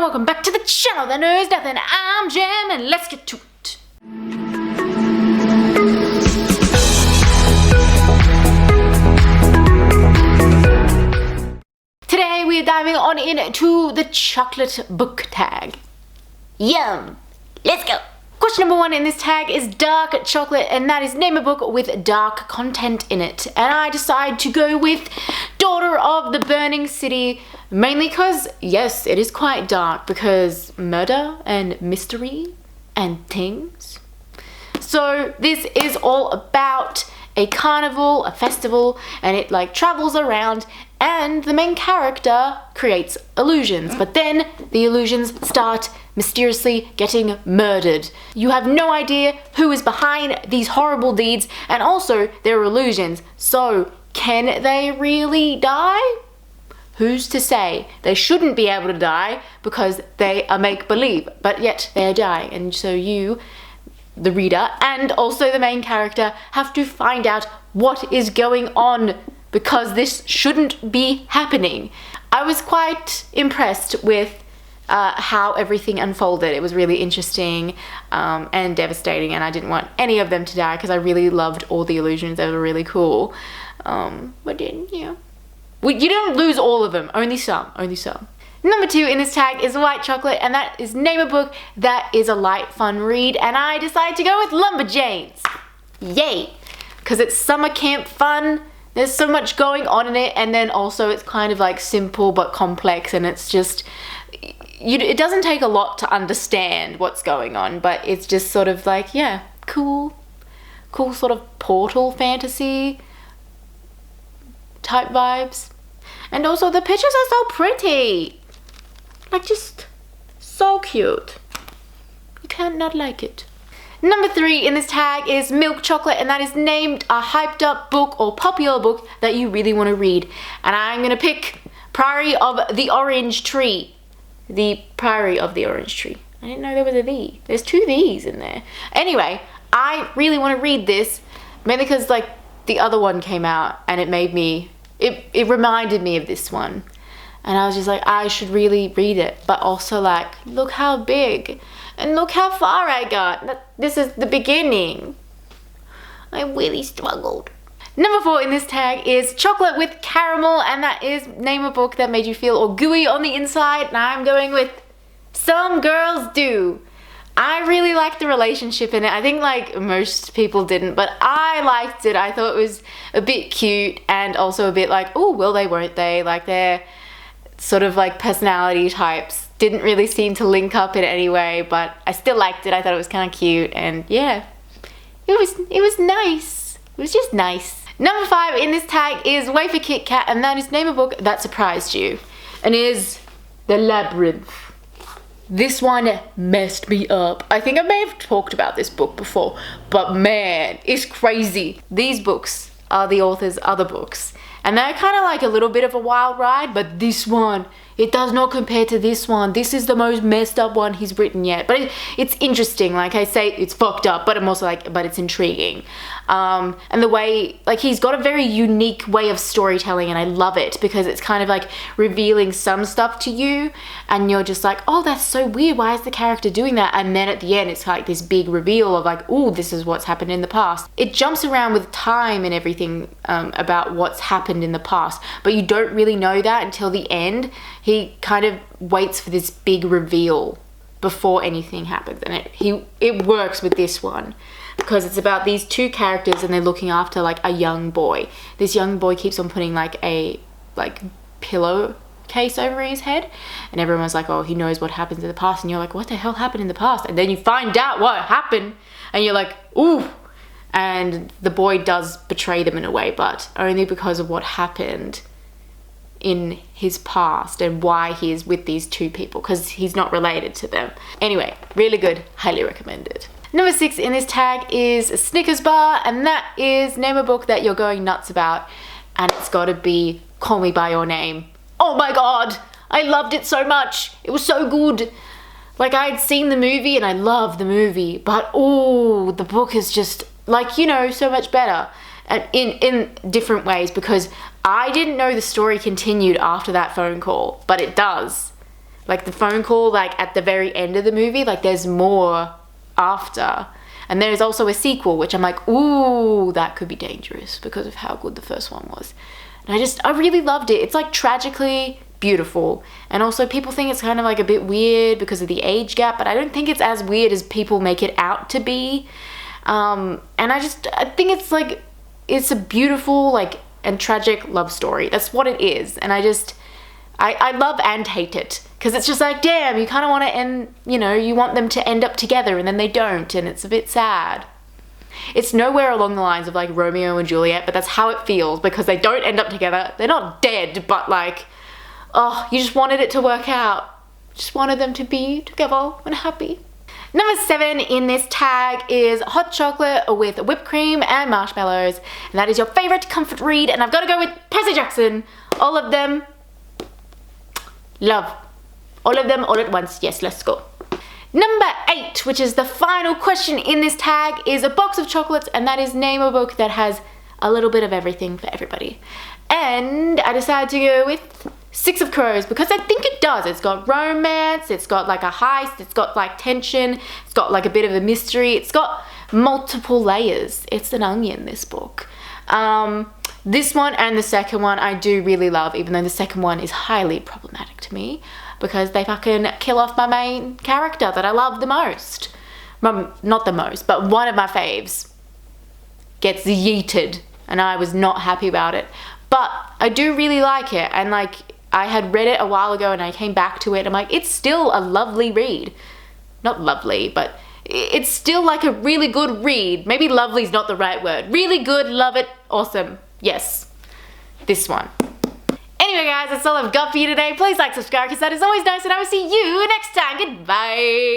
welcome back to the channel that knows nothing. I'm Jem and let's get to it. Today we're diving on into the chocolate book tag. Yum! Let's go! Question number 1 in this tag is dark chocolate, and that is name a book with dark content in it. And I decide to go with Daughter of the Burning City, mainly because, yes, it is quite dark because murder and mystery and things. So this is all about a carnival, a festival, and it like travels around, and the main character creates illusions, but then the illusions start mysteriously getting murdered. You have no idea who is behind these horrible deeds, and also they're illusions. So can they really die? Who's to say? They shouldn't be able to die because they are make-believe, but yet they are dying, and so you, the reader, and also the main character have to find out what is going on because this shouldn't be happening. I was quite impressed with how everything unfolded. It was really interesting and devastating, and I didn't want any of them to die because I really loved all the illusions. They were really cool. But then, yeah. You don't lose all of them, only some. Number 2 in this tag is white chocolate, and that is name a book that is a light, fun read, and I decided to go with Lumberjanes. Yay! Because it's summer camp fun. There's so much going on in it, and then also it's kind of like simple but complex, and it's just, it doesn't take a lot to understand what's going on, but it's just sort of like, yeah, cool sort of portal fantasy type vibes. And also the pictures are so pretty. Like, just so cute. You can't not like it. Number 3 in this tag is milk chocolate, and that is named a hyped up book or popular book that you really want to read. And I'm gonna pick Priory of the Orange Tree. The Priory of the Orange Tree. I didn't know there was a V. There's 2 V's in there. Anyway, I really want to read this, mainly because like the other one came out and it made me, it reminded me of this one. And I was just like, I should really read it. But also like, look how big. And look how far I got. This is the beginning. I really struggled. Number 4 in this tag is chocolate with caramel, and that is name a book that made you feel all gooey on the inside. And I'm going with Some Girls Do. I really liked the relationship in it. I think like most people didn't, but I liked it. I thought it was a bit cute and also a bit like, oh, will they, won't they? Like their sort of like personality types didn't really seem to link up in any way, but I still liked it. I thought it was kind of cute, and yeah, it was nice. It was just nice. Number 5 in this tag is Wafer Kit Kat, and that is name a book that surprised you, and is The Labyrinth. This one messed me up. I think I may have talked about this book before, but man, it's crazy. These books are the author's other books, and they're kind of like a little bit of a wild ride, but this one, it does not compare to this one. This is the most messed up one he's written yet. But it's interesting. Like I say, it's fucked up, but I'm also like, but it's intriguing. And the way, like he's got a very unique way of storytelling, and I love it because it's kind of like revealing some stuff to you and you're just like, oh, that's so weird. Why is the character doing that? And then at the end, it's like this big reveal of like, oh, this is what's happened in the past. It jumps around with time and everything about what's happened in the past, but you don't really know that until the end. He kind of waits for this big reveal before anything happens, and it works with this one because it's about these 2 characters and they're looking after like a young boy. This young boy keeps on putting like a pillowcase over his head, and everyone's like, oh, he knows what happens in the past, and you're like, what the hell happened in the past? And then you find out what happened and you're like, ooh. And the boy does betray them in a way, but only because of what happened in his past and why he is with these 2 people, because he's not related to them. Anyway, really good, highly recommended. Number 6 in this tag is Snickers Bar, and that is name a book that you're going nuts about, and it's got to be Call Me By Your Name. Oh my god, I loved it so much. It was so good. Like, I had seen the movie and I loved the movie, but oh, the book is just like, you know, so much better. In different ways, because I didn't know the story continued after that phone call, but it does. like the phone call, like at the very end of the movie, like there's more after. And there's also a sequel, which I'm like, ooh, that could be dangerous because of how good the first one was. And I really loved it. It's like tragically beautiful. And also people think it's kind of like a bit weird because of the age gap, but I don't think it's as weird as people make it out to be. And I think it's like, it's a beautiful, like, and tragic love story. That's what it is. And I love and hate it. Because it's just like, damn, you kind of want to end, you know, you want them to end up together and then they don't, and it's a bit sad. It's nowhere along the lines of like Romeo and Juliet, but that's how it feels because they don't end up together. They're not dead, but like, oh, you just wanted it to work out. Just wanted them to be together and happy. Number 7 in this tag is hot chocolate with whipped cream and marshmallows. And that is your favorite comfort read. And I've got to go with Percy Jackson. All of them. Love. All of them all at once. Yes, let's go. Number 8, which is the final question in this tag, is a box of chocolates, and that is name a book that has a little bit of everything for everybody. And I decided to go with Six of Crows because I think it does. It's got romance, it's got like a heist, it's got like tension, it's got like a bit of a mystery, it's got multiple layers. It's an onion, this book. This one and the second one I do really love, even though the second one is highly problematic to me because they fucking kill off my main character that I love the most. Not the most, but one of my faves gets yeeted and I was not happy about it. But I do really like it, and like I had read it a while ago and I came back to it. I'm like, it's still a lovely read. Not lovely, but it's still like a really good read. Maybe lovely's not the right word. Really good, love it, awesome. Yes, this one. Anyway guys, that's all I've got for you today. Please like, subscribe because that is always nice, and I will see you next time. Goodbye.